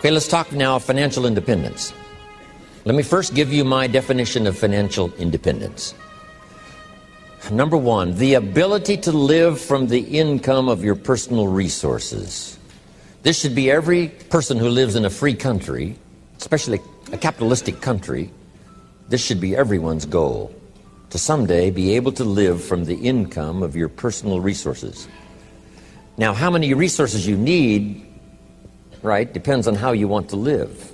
Okay, let's talk now financial independence. Let me first give you my definition of financial independence. Number one, the ability to live from the income of your personal resources. This should be every person who lives in a free country, especially a capitalistic country. This should be everyone's goal, to someday be able to live from the income of your personal resources. Now, how many resources you need, right, depends on how you want to live.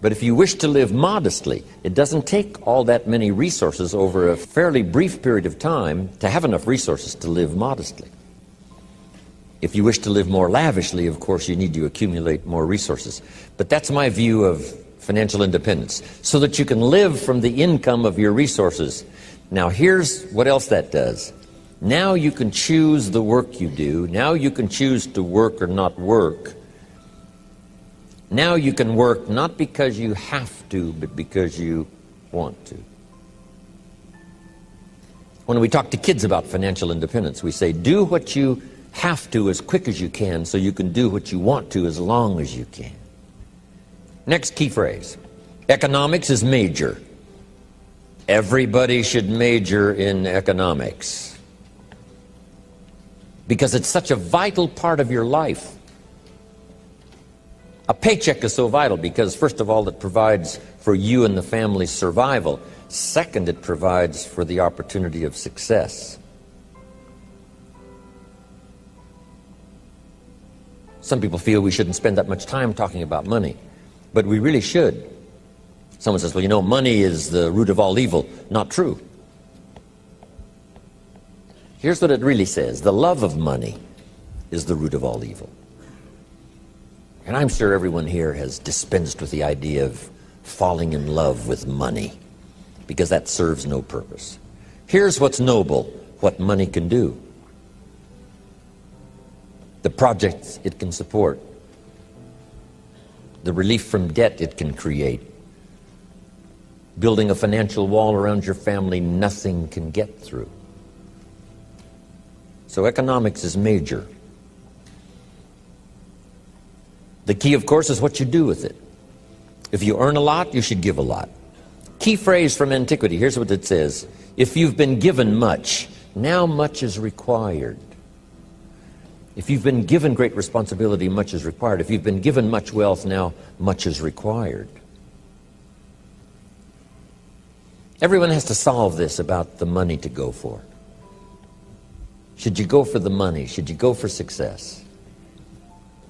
But if you wish to live modestly, it doesn't take all that many resources over a fairly brief period of time to have enough resources to live modestly. If you wish to live more lavishly, of course, you need to accumulate more resources. But that's my view of financial independence, so that you can live from the income of your resources. Now, here's what else that does. Now you can choose the work you do. Now you can choose to work or not work. Now you can work not because you have to, but because you want to. When we talk to kids about financial independence, we say, do what you have to as quick as you can so you can do what you want to as long as you can. Next key phrase. Economics is major. Everybody should major in economics because it's such a vital part of your life. A paycheck is so vital because, first of all, it provides for you and the family's survival. Second, it provides for the opportunity of success. Some people feel we shouldn't spend that much time talking about money, but we really should. Someone says, well, you know, money is the root of all evil. Not true. Here's what it really says. The love of money is the root of all evil. And I'm sure everyone here has dispensed with the idea of falling in love with money, because that serves no purpose. Here's what's noble, what money can do. The projects it can support. The relief from debt it can create. Building a financial wall around your family nothing can get through. So economics is major. The key, of course, is what you do with it. If you earn a lot, you should give a lot. Key phrase from antiquity, here's what it says. If you've been given much, now much is required. If you've been given great responsibility, much is required. If you've been given much wealth, now much is required. Everyone has to solve this about the money to go for. Should you go for the money? Should you go for success?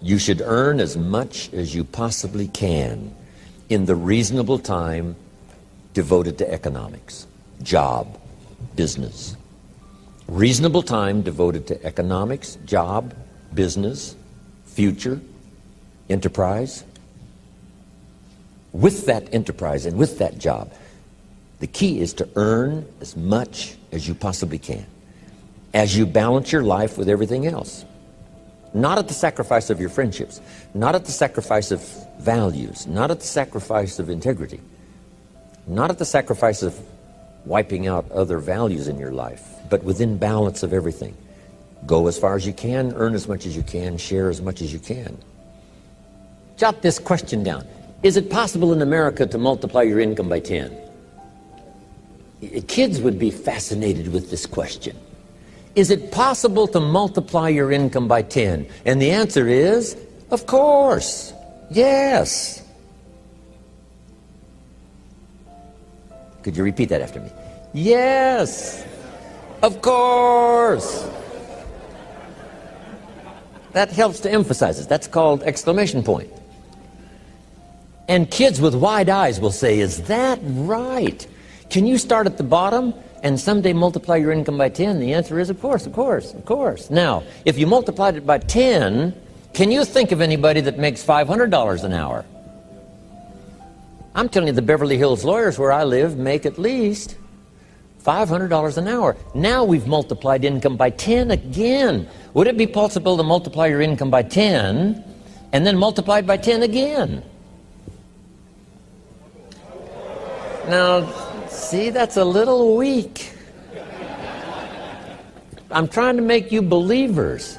You should earn as much as you possibly can in the reasonable time devoted to economics, job, business. Reasonable time devoted to economics, job, business, future, enterprise. With that enterprise and with that job, the key is to earn as much as you possibly can as you balance your life with everything else. Not at the sacrifice of your friendships, not at the sacrifice of values, not at the sacrifice of integrity, not at the sacrifice of wiping out other values in your life, but within balance of everything. Go as far as you can, earn as much as you can, share as much as you can. Jot this question down. Is it possible in America to multiply your income by 10? Kids would be fascinated with this question. Is it possible to multiply your income by 10? And the answer is, of course, yes. Could you repeat that after me? Yes, of course. That helps to emphasize it. That's called exclamation point. And kids with wide eyes will say, is that right? Can you start at the bottom and someday multiply your income by 10? The answer is, of course, of course, of course. Now, if you multiplied it by 10, can you think of anybody that makes $500 an hour? I'm telling you, the Beverly Hills lawyers where I live make at least $500 an hour. Now we've multiplied income by 10 again. Would it be possible to multiply your income by 10 and then multiply it by 10 again? Now, see, that's a little weak. I'm trying to make you believers.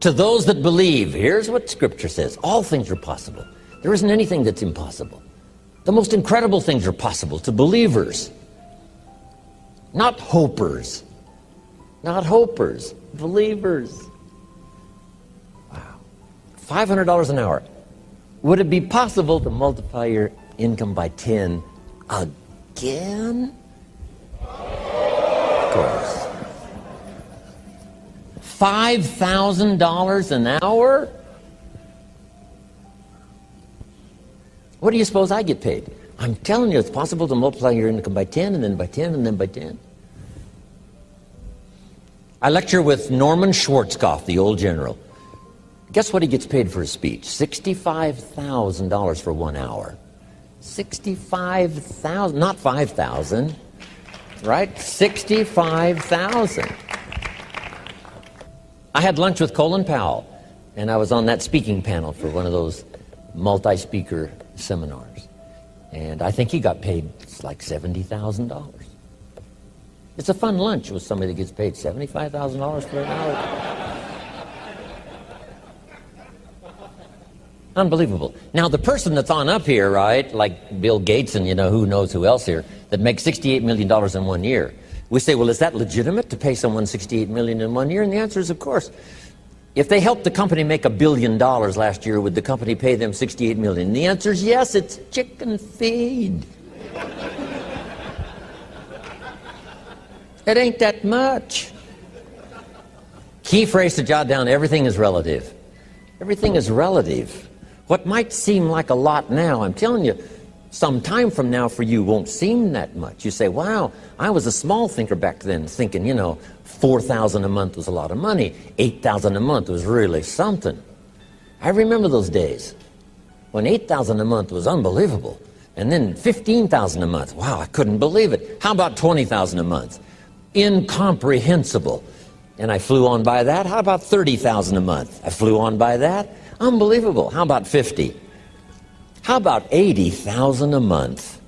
To those that believe, here's what Scripture says. All things are possible. There isn't anything that's impossible. The most incredible things are possible to believers. Not hopers. Not hopers. Believers. Wow. $500 an hour. Would it be possible to multiply your income by 10 again? Of course. $5,000 an hour? What do you suppose I get paid? I'm telling you, it's possible to multiply your income by 10, and then by 10, and then by 10. I lecture with Norman Schwarzkopf, the old general. Guess what he gets paid for his speech? $65,000 for 1 hour. 65,000, not 5,000, right? 65,000. I had lunch with Colin Powell, and I was on that speaking panel for one of those multi-speaker seminars. And I think he got paid like $70,000. It's a fun lunch with somebody that gets paid $75,000 for an hour. Unbelievable. Now, the person that's on up here, right, like Bill Gates and, who knows who else here, that makes $68 million in 1 year. We say, well, is that legitimate to pay someone $68 million in 1 year? And the answer is, of course. If they helped the company make $1 billion last year, would the company pay them $68 million? And the answer is yes, it's chicken feed. It ain't that much. Key phrase to jot down, everything is relative. Everything is relative. What might seem like a lot now, I'm telling you, some time from now for you won't seem that much. You say, wow, I was a small thinker back then, thinking, $4,000 a month was a lot of money. $8,000 a month was really something. I remember those days when $8,000 a month was unbelievable. And then $15,000 a month. Wow, I couldn't believe it. How about $20,000 a month? Incomprehensible. And I flew on by that. How about $30,000 a month? I flew on by that. Unbelievable. How about 50? How about 80,000 a month?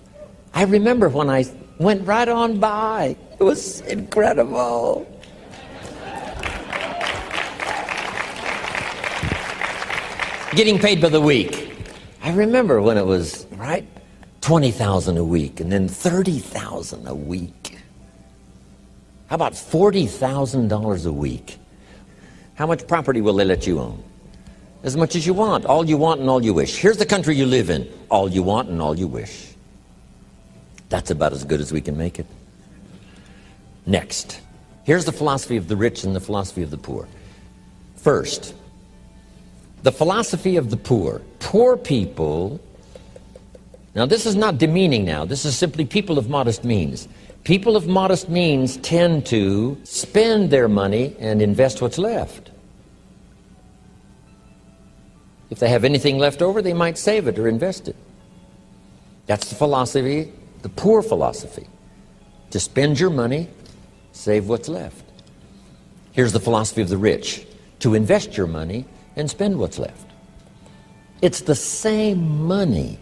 I remember when I went right on by. It was incredible. Getting paid by the week. I remember when it was, right, 20,000 a week and then 30,000 a week. How about $40,000 a week? How much property will they let you own? As much as you want, all you want and all you wish. Here's the country you live in. All you want and all you wish. That's about as good as we can make it. Next, here's the philosophy of the rich and the philosophy of the poor. First, the philosophy of the poor. Poor people, now this is not demeaning now, this is simply people of modest means. People of modest means tend to spend their money and invest what's left. If they have anything left over, they might save it or invest it. That's the philosophy, the poor philosophy. To spend your money, save what's left. Here's the philosophy of the rich. To invest your money and spend what's left. It's the same money.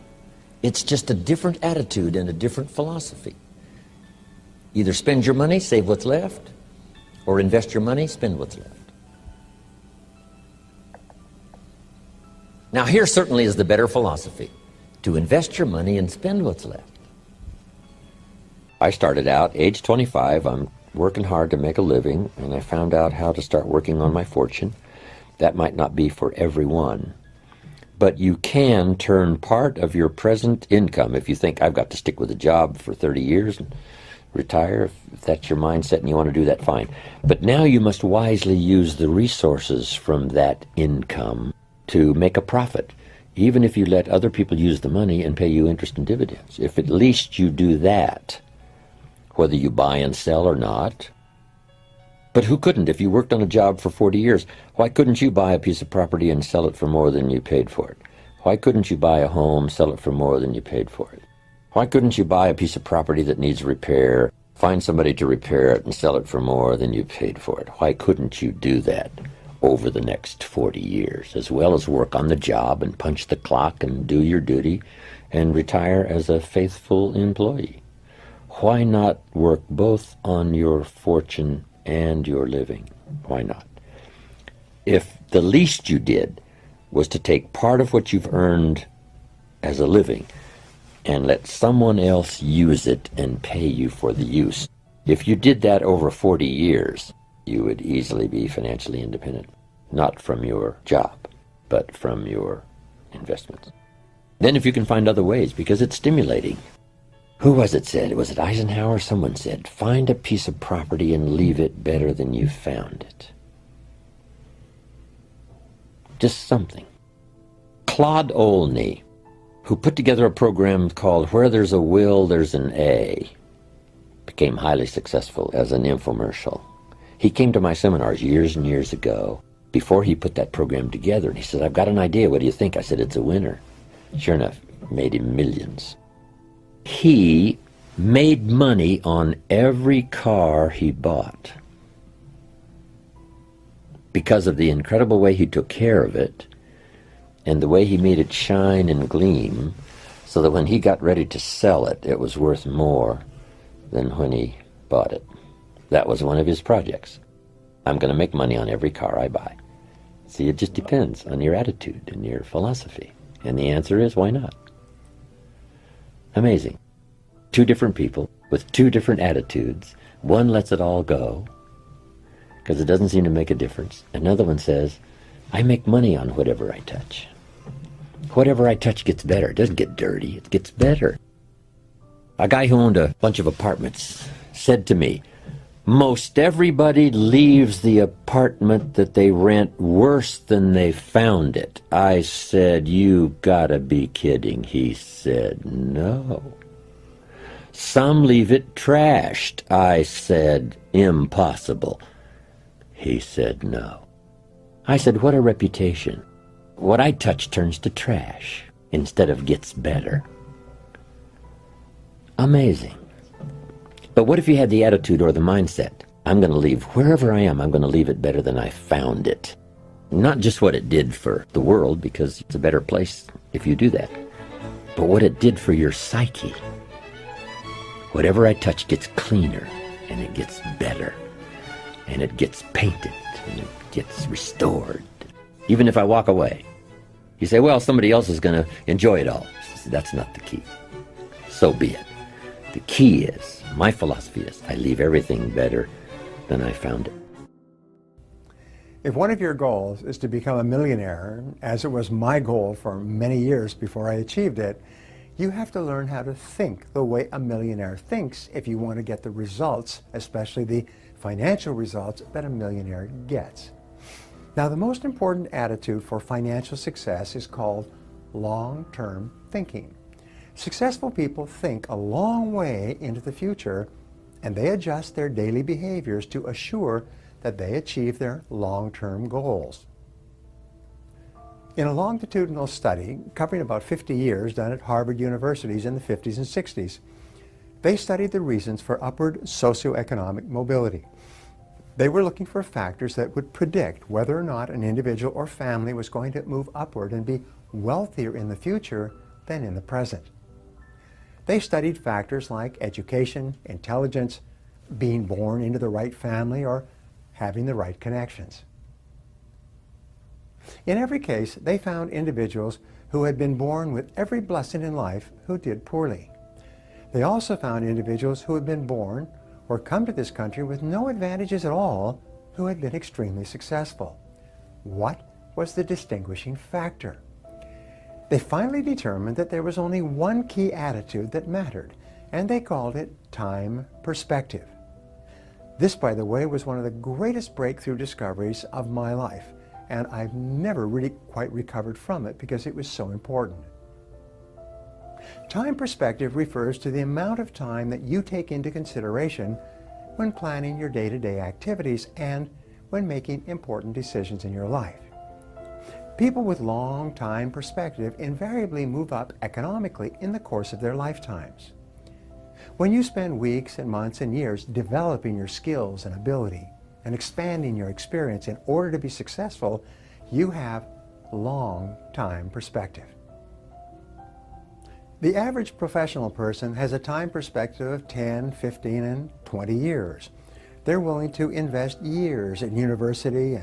It's just a different attitude and a different philosophy. Either spend your money, save what's left, or invest your money, spend what's left. Now here certainly is the better philosophy, to invest your money and spend what's left. I started out, age 25, I'm working hard to make a living, and I found out how to start working on my fortune. That might not be for everyone, but you can turn part of your present income, if you think I've got to stick with a job for 30 years and retire, if that's your mindset and you want to do that, fine. But now you must wisely use the resources from that income to make a profit, even if you let other people use the money and pay you interest and dividends. If at least you do that, whether you buy and sell or not. But who couldn't? If you worked on a job for 40 years, why couldn't you buy a piece of property and sell it for more than you paid for it? Why couldn't you buy a home, sell it for more than you paid for it? Why couldn't you buy a piece of property that needs repair, find somebody to repair it and sell it for more than you paid for it? Why couldn't you do that over the next 40 years, as well as work on the job and punch the clock and do your duty and retire as a faithful employee? Why not work both on your fortune and your living? Why not? If the least you did was to take part of what you've earned as a living and let someone else use it and pay you for the use, if you did that over 40 years, you would easily be financially independent. Not from your job, but from your investments. Then if you can find other ways, because it's stimulating. Who was it said? Was it Eisenhower? Someone said, find a piece of property and leave it better than you found it. Just something. Claude Olney, who put together a program called Where There's a Will, There's an A, became highly successful as an infomercial. He came to my seminars years and years ago before he put that program together, and he said, I've got an idea. What do you think? I said, it's a winner. Sure enough, made him millions. He made money on every car he bought because of the incredible way he took care of it and the way he made it shine and gleam, so that when he got ready to sell it, it was worth more than when he bought it. That was one of his projects. I'm going to make money on every car I buy. See, it just depends on your attitude and your philosophy. And the answer is, why not? Amazing. Two different people with two different attitudes. One lets it all go because it doesn't seem to make a difference. Another one says, I make money on whatever I touch. Whatever I touch gets better. It doesn't get dirty. It gets better. A guy who owned a bunch of apartments said to me, most everybody leaves the apartment that they rent worse than they found it. I said, you gotta be kidding. He said, no. Some leave it trashed. I said, impossible. He said, no. I said, what a reputation. What I touch turns to trash instead of gets better. Amazing. But what if you had the attitude or the mindset, I'm going to leave wherever I am, I'm going to leave it better than I found it. Not just what it did for the world, because it's a better place if you do that, but what it did for your psyche. Whatever I touch gets cleaner, and it gets better, and it gets painted, and it gets restored. Even if I walk away, you say, well, somebody else is going to enjoy it all. That's not the key. So be it. The key is, my philosophy is, I leave everything better than I found it. If one of your goals is to become a millionaire, as it was my goal for many years before I achieved it, you have to learn how to think the way a millionaire thinks if you want to get the results, especially the financial results that a millionaire gets. Now, the most important attitude for financial success is called long-term thinking. Successful people think a long way into the future, and they adjust their daily behaviors to assure that they achieve their long-term goals. In a longitudinal study covering about 50 years done at Harvard universities in the 50s and 60s, they studied the reasons for upward socioeconomic mobility. They were looking for factors that would predict whether or not an individual or family was going to move upward and be wealthier in the future than in the present. They studied factors like education, intelligence, being born into the right family, or having the right connections. In every case, they found individuals who had been born with every blessing in life who did poorly. They also found individuals who had been born or come to this country with no advantages at all who had been extremely successful. What was the distinguishing factor? They finally determined that there was only one key attitude that mattered, and they called it time perspective. This, by the way, was one of the greatest breakthrough discoveries of my life, and I've never really quite recovered from it because it was so important. Time perspective refers to the amount of time that you take into consideration when planning your day-to-day activities and when making important decisions in your life. People with long time perspective invariably move up economically in the course of their lifetimes. When you spend weeks and months and years developing your skills and ability and expanding your experience in order to be successful, you have long time perspective. The average professional person has a time perspective of 10, 15, and 20 years. They're willing to invest years in university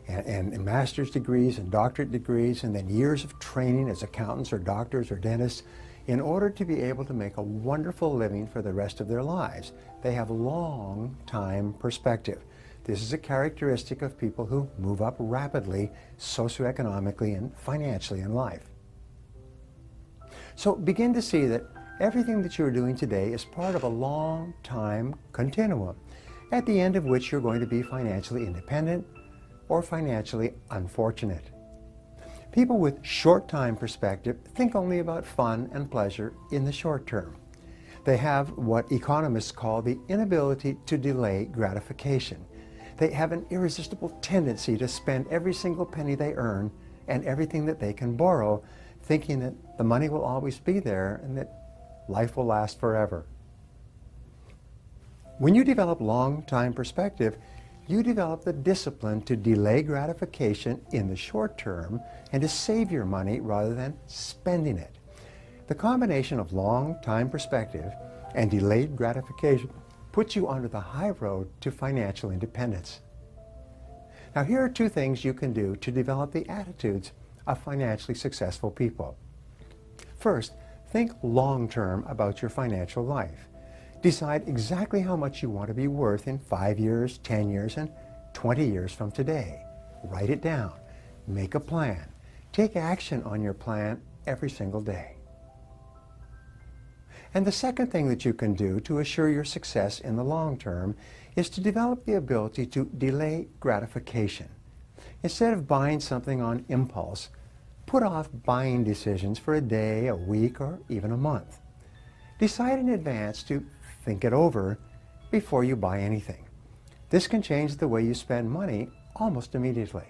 and master's degrees and doctorate degrees, and then years of training as accountants or doctors or dentists in order to be able to make a wonderful living for the rest of their lives. They have long time perspective. This is a characteristic of people who move up rapidly socioeconomically and financially in life. So begin to see that everything that you're doing today is part of a long time continuum, at the end of which you're going to be financially independent or financially unfortunate. People with short time perspective think only about fun and pleasure in the short term. They have what economists call the inability to delay gratification. They have an irresistible tendency to spend every single penny they earn and everything that they can borrow, thinking that the money will always be there and that life will last forever. When you develop long time perspective, you develop the discipline to delay gratification in the short term and to save your money rather than spending it. The combination of long time perspective and delayed gratification puts you onto the high road to financial independence. Now, here are two things you can do to develop the attitudes of financially successful people. First, think long term about your financial life. Decide exactly how much you want to be worth in 5 years, 10 years, and 20 years from today. Write it down. Make a plan. Take action on your plan every single day. And the second thing that you can do to assure your success in the long term is to develop the ability to delay gratification. Instead of buying something on impulse, put off buying decisions for a day, a week, or even a month. Decide in advance to think it over before you buy anything. This can change the way you spend money almost immediately.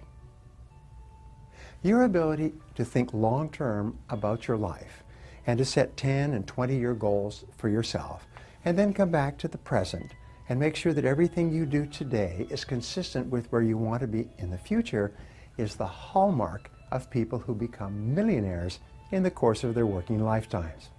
Your ability to think long-term about your life and to set 10 and 20-year goals for yourself, and then come back to the present and make sure that everything you do today is consistent with where you want to be in the future, is the hallmark of people who become millionaires in the course of their working lifetimes.